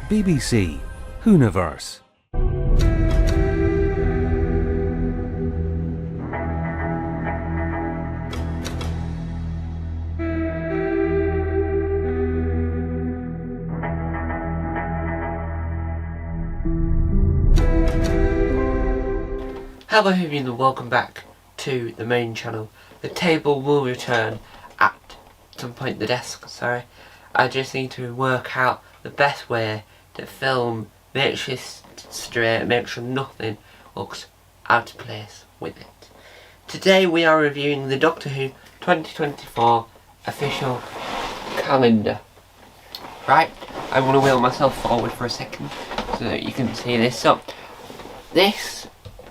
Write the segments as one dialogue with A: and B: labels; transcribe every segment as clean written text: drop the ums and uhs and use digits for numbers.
A: BBC Hooniverse.
B: Hello everyone and welcome back to the main channel. The table will return at some point, the desk, sorry. I just need to work out the best way to film, make sure it's straight, make sure nothing looks out of place with it. Today we are reviewing the Doctor Who 2024 official calendar. Right, I want to wheel myself forward for a second so that you can see this. So, this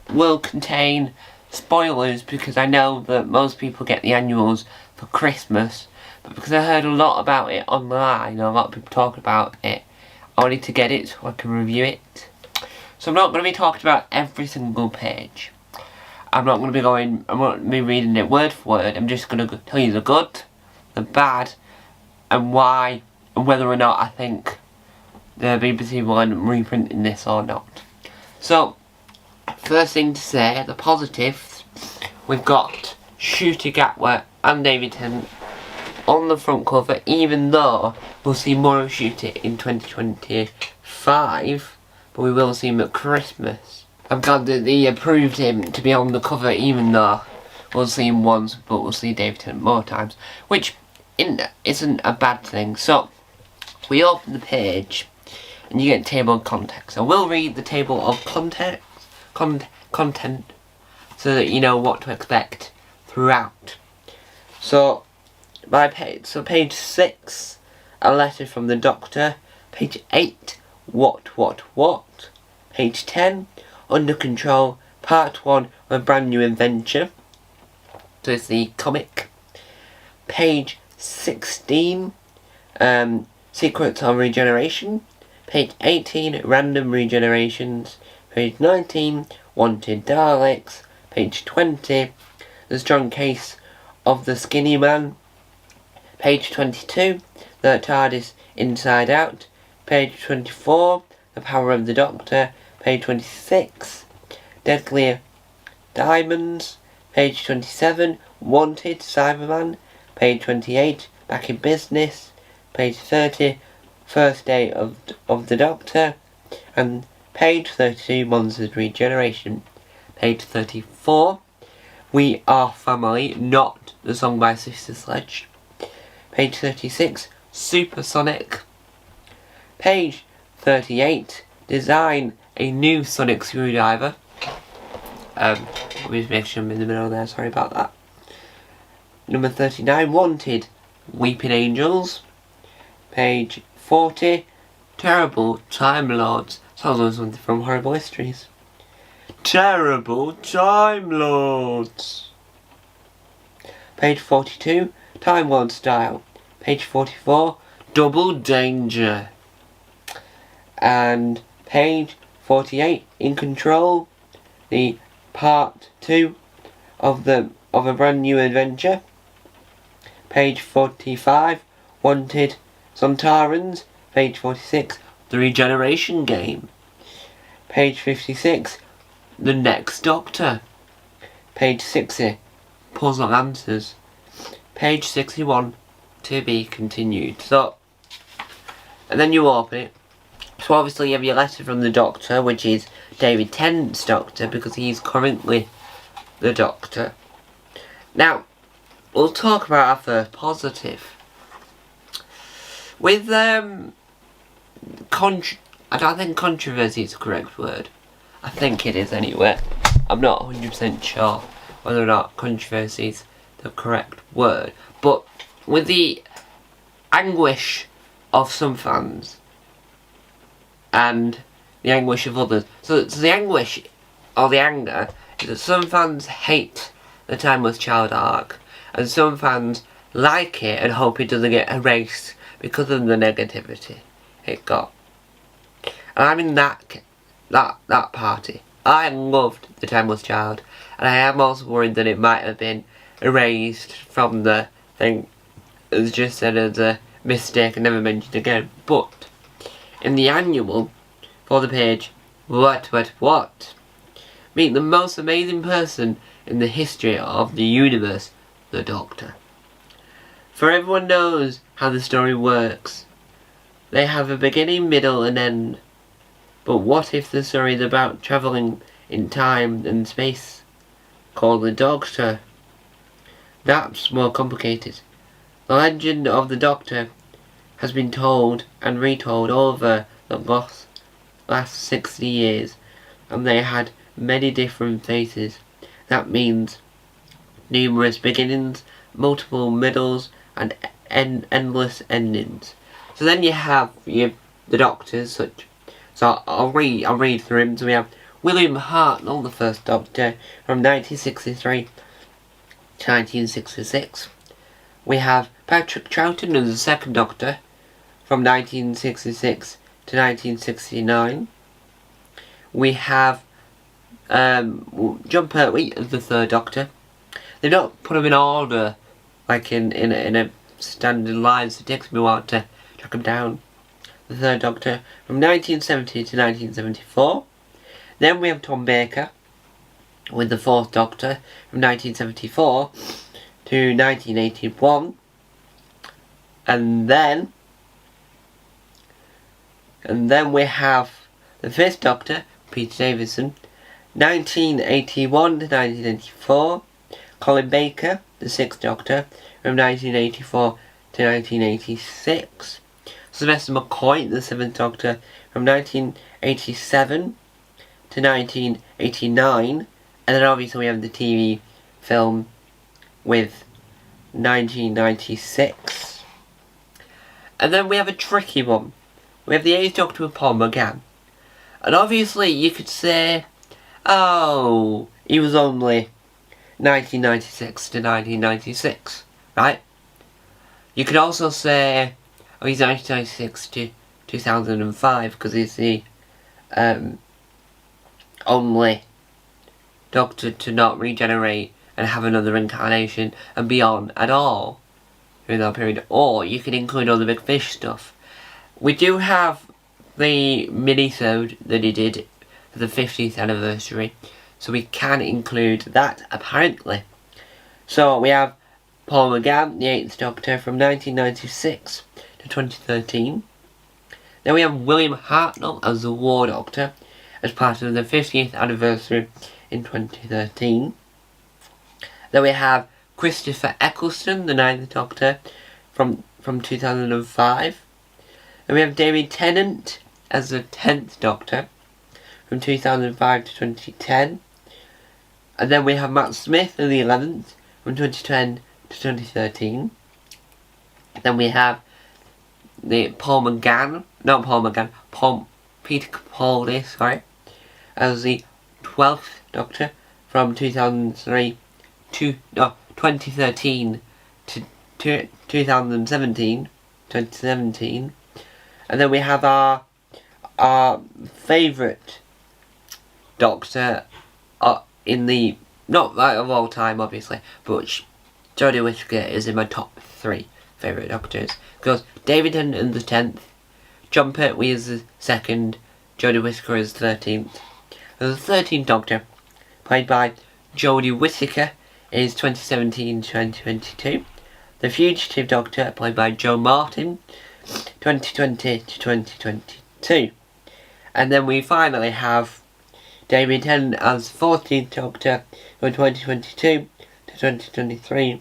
B: will contain spoilers because I know that most people get the annuals for Christmas, but because I heard a lot about it online, a lot of people talking about it, I wanted to get it so I can review it. So I'm not going to be talking about every single page. I'm not going to be reading it word for word. I'm just going to tell you the good, the bad, and why, and whether or not I think the BBC will end up reprinting this or not. So, first thing to say, the positives, we've got Ncuti Gatwa and David Tennant on the front cover, even though we'll see more of Ncuti in 2025, but we will see him at Christmas. I'm glad that they approved him to be on the cover, even though we'll see him once, but we'll see David Tennant more times, which isn't a bad thing. So, we open the page, and you get table of contents. I will read the table of content so that you know what to expect throughout. So page 6, a letter from the Doctor. Page 8, what. Page 10, Under Control, part 1 of a brand new adventure. So it's the comic. Page 16, Secrets of Regeneration. Page 18, Random Regenerations. Page 19, Wanted Daleks. Page 20, The Strong Case of the Skinny Man. Page 22, The TARDIS Inside Out. Page 24, The Power of the Doctor. Page 26, Deadly Diamonds. Page 27, Wanted Cyberman. Page 28, Back in Business. Page 30, First Day of the Doctor. And page 32, Monsters Regeneration. Page 34, We Are Family, Not the Song by Sister Sledge. Page 36, Supersonic. Page 38, Design a New Sonic Screwdriver. Obviously make sure I'm in the middle there, sorry about that. Number 39, Wanted, Weeping Angels. Page 40, Terrible Time Lords. Sounds like something from Horrible Histories. Terrible Time Lords. Page 42, Time Lord Style. Page 44, Double Danger. And page 48, In Control, the part 2 of a brand new adventure. Page 45, Wanted Sontarans. Page 46, The Regeneration Game. Page 56, The Next Doctor. Page 60, Puzzle Answers. Page 61, To Be Continued. So, and then you open it. So obviously you have your letter from the Doctor, which is David Tennant's Doctor, because he's currently the Doctor. Now, we'll talk about our first positive. With I don't think controversy is the correct word. I think it is anyway. I'm not 100% sure whether or not controversy is the correct word. But with the anguish of some fans and the anguish of others. So the anguish or the anger is that some fans hate the Timeless Child arc and some fans like it and hope it doesn't get erased because of the negativity it got. And I'm in that party. I loved The Timeless Child, and I am also worried that it might have been erased from the thing. It was just said as a mistake and never mentioned again. But in the annual for the page What? Meet the most amazing person in the history of the universe, the Doctor. For everyone knows how the story works. They have a beginning, middle and end. But what if the story is about travelling in time and space, called the Doctor? That's more complicated. The legend of the Doctor has been told and retold over the last 60 years, and they had many different faces. That means numerous beginnings, multiple middles, and endless endings. So then you have the Doctors, such. So I'll read through them. So we have William Hartnell, the first Doctor, from 1963 to 1966. We have Patrick Troughton as the second Doctor, from 1966 to 1969. We have John Pertwee as the third Doctor. They don't put them in order like in a standard line, so it takes me a while to track them down. The third Doctor from 1970 to 1974. Then we have Tom Baker with the fourth Doctor from 1974 to 1981. And then we have the fifth Doctor, Peter Davison, 1981 to 1984. Colin Baker, the sixth Doctor, from 1984 to 1986. Sylvester McCoy, the seventh Doctor, from 1987 to 1989. And then obviously we have the TV film with 1996. And then we have a tricky one. We have the 8th Doctor with Paul McGann. And obviously you could say, oh, he was only 1996 to 1996, right? You could also say, oh, he's 1996 to 2005 because he's the only Doctor to not regenerate and have another incarnation and be on at all during that period. Or you can include all the Big Fish stuff. We do have the mini-sode that he did for the 50th anniversary, so we can include that apparently. So we have Paul McGann, the 8th Doctor, from 1996 to 2013. Then we have William Hartnell as the War Doctor as part of the 50th anniversary in 2013. Then we have Christopher Eccleston, the 9th Doctor, from 2005. Then we have David Tennant as the 10th Doctor from 2005 to 2010. And then we have Matt Smith as the 11th from 2010 to 2013. Then we have the Peter Capaldi, as the 12th Doctor from 2013 to 2017. And then we have our favourite Doctor in the, not right of all time obviously, but Jodie Whittaker is in my top 3 favourite Doctors. Because David Tennant is the 10th, John Pertwee is the 2nd, Jodie Whittaker is the 13th. And the 13th Doctor, played by Jodie Whittaker, is 2017-2022. The Fugitive Doctor, played by Joe Martin, 2020 to 2022. And then we finally have David Tennant as 14th Doctor from 2022 to 2023,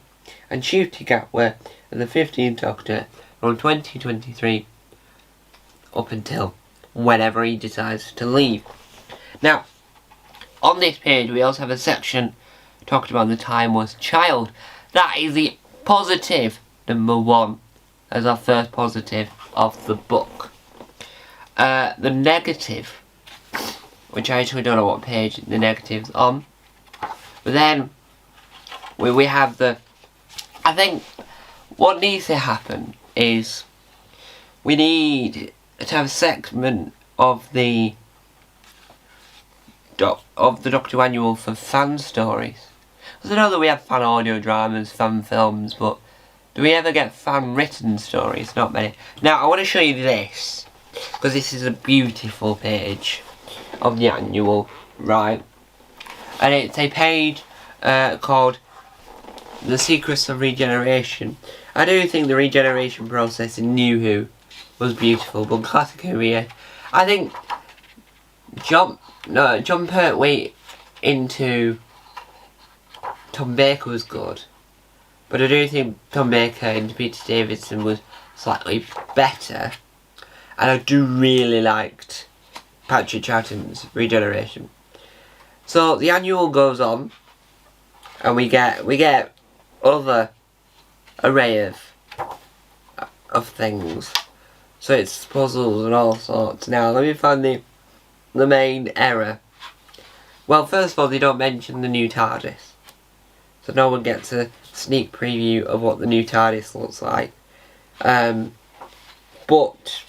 B: and Ncuti Gatwa as the 15th Doctor from 2023 up until whenever he decides to leave. Now, on this page we also have a section talking about the Timeless Child. That is the positive number 1 as our first positive of the book. The negative, which I actually don't know what page the negative's on, but then we have the, I think what needs to happen is we need to have a segment of the Doctor Annual for fan stories. Because I know that we have fan audio dramas, fan films, but do we ever get fan written stories? Not many. Now I want to show you this. because this is a beautiful page of the annual, right? And it's a page called The Secrets of Regeneration. I do think the regeneration process in New Who was beautiful, but Classic Who, yeah. I think John Pertwee into Tom Baker was good, but I do think Tom Baker into Peter Davidson was slightly better, and I do really liked Patrick Troughton's regeneration. So the annual goes on, and we get other array of things. So it's puzzles and all sorts. Now let me find the main error. Well, first of all, they don't mention the new TARDIS, so no one gets a sneak preview of what the new TARDIS looks like. But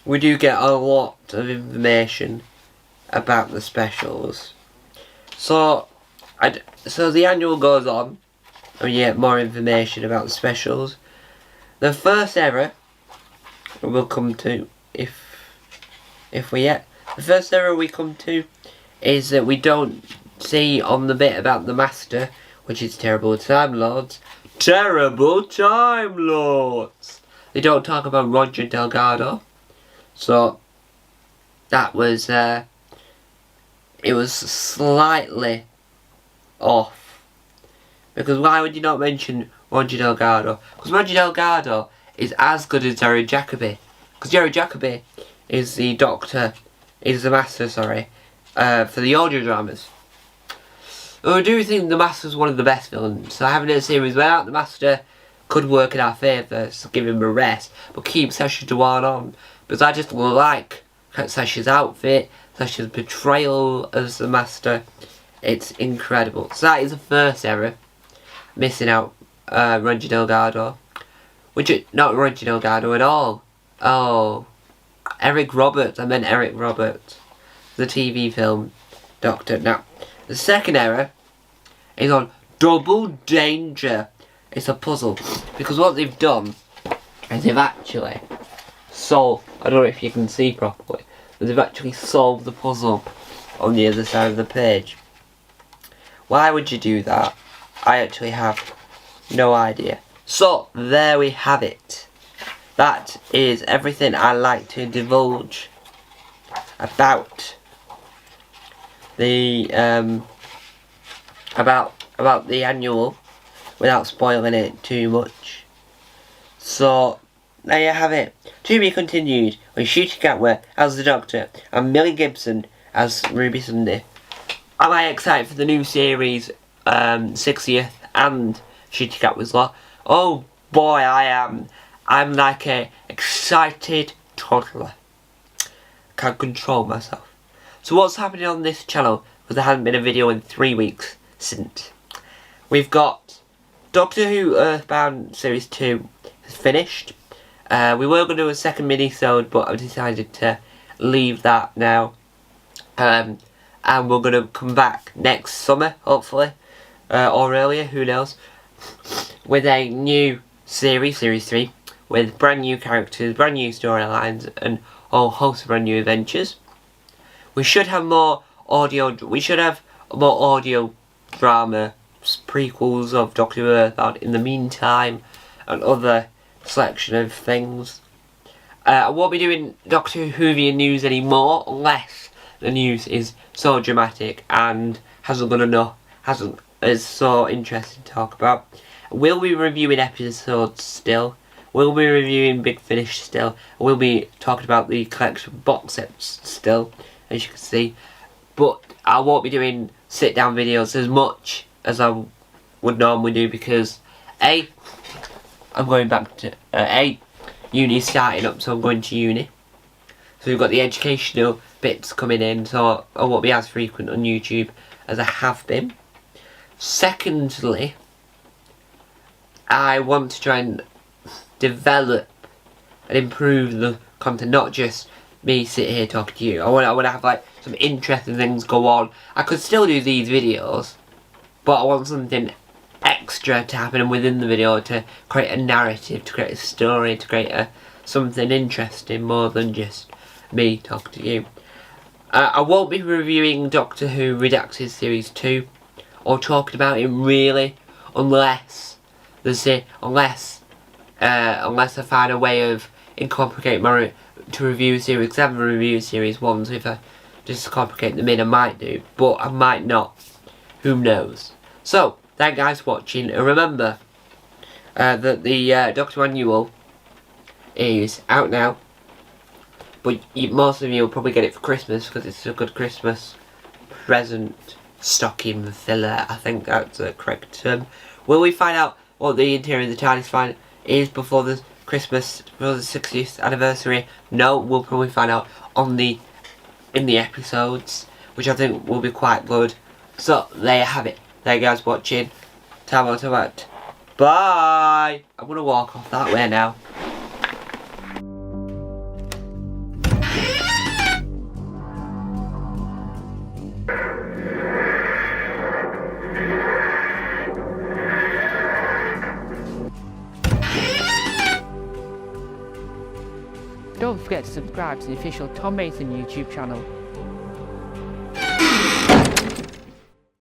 B: we do get a lot of information about the specials. So the annual goes on, and you get more information about the specials. The first error we'll come to, the first error we come to is that we don't see on the bit about the Master, which is Terrible Time Lords. Terrible Time Lords! They don't talk about Roger Delgado. So that was it was slightly off. Because why would you not mention Roger Delgado? Because Roger Delgado is as good as Jerry Jacobi. Because Jerry Jacobi is the Doctor, is the Master, sorry, for the audio dramas. And I do think the Master's one of the best villains. So having a series without the Master could work in our favour, so give him a rest, but keep Sacha Dhawan on. Because I just like Sacha's outfit, Sacha's portrayal as the Master. It's incredible. So that is the first error. Missing out Roger Delgado. Not Roger Delgado at all. Oh, Eric Roberts. I meant Eric Roberts. The TV film Doctor. Now, the second error is on Double Danger. It's a puzzle. Because what they've done is they've actually solved, I don't know if you can see properly, but they've actually solved the puzzle on the other side of the page. Why would you do that? I actually have no idea. So, there we have it. That is everything I like to divulge about the about the annual without spoiling it too much. So there you have it. To be continued with Shooty Gatwa as the Doctor and Millie Gibson as Ruby Sunday. Am I excited for the new series 60th and Shooty Gatwa's Law? Oh boy, I am. I'm like a excited toddler. Can't control myself. So what's happening on this channel? Because there hasn't been a video in 3 weeks since. We've got Doctor Who Earthbound Series 2 is finished. We were going to do a second mini-sode, but I've decided to leave that now. And we're going to come back next summer, hopefully. Or earlier, who knows. With a new series, Series 3. With brand new characters, brand new storylines, and a whole host of brand new adventures. We should have more audio drama prequels of Doctor Who Earthbound in the meantime, and other selection of things. I won't be doing Doctor Whovian news anymore unless the news is so dramatic and is so interesting to talk about. We'll be reviewing episodes still. We'll be reviewing Big Finish still. We'll be talking about the collection box sets still, as you can see. But I won't be doing sit-down videos as much as I would normally do because I'm going back to uni starting up, so I'm going to uni. So we've got the educational bits coming in, so I won't be as frequent on YouTube as I have been. Secondly, I want to try and develop and improve the content, not just me sit here talking to you. I want to have like some interesting things go on. I could still do these videos, but I want something extra to happen within the video to create a narrative, to create a story, to create something interesting more than just me talking to you. I won't be reviewing Doctor Who Redacted Series 2 or talking about it really, unless I find a way of incorporating my to review Series 7 and review Series 1. So if I just complicate them in, I might do, but I might not. Who knows? So, thank you guys for watching, and remember that the Doctor Manual is out now, but most of you will probably get it for Christmas because it's a good Christmas present, stocking filler. I think that's the correct term. Will we find out what the interior of the TARDIS is before the Christmas, before the 60th anniversary? No, we'll probably find out in the episodes, which I think will be quite good. So there you have it. Thank you guys for watching. Bye. I'm gonna walk off that way now.
C: Don't forget to subscribe to the official Tom Mason YouTube channel.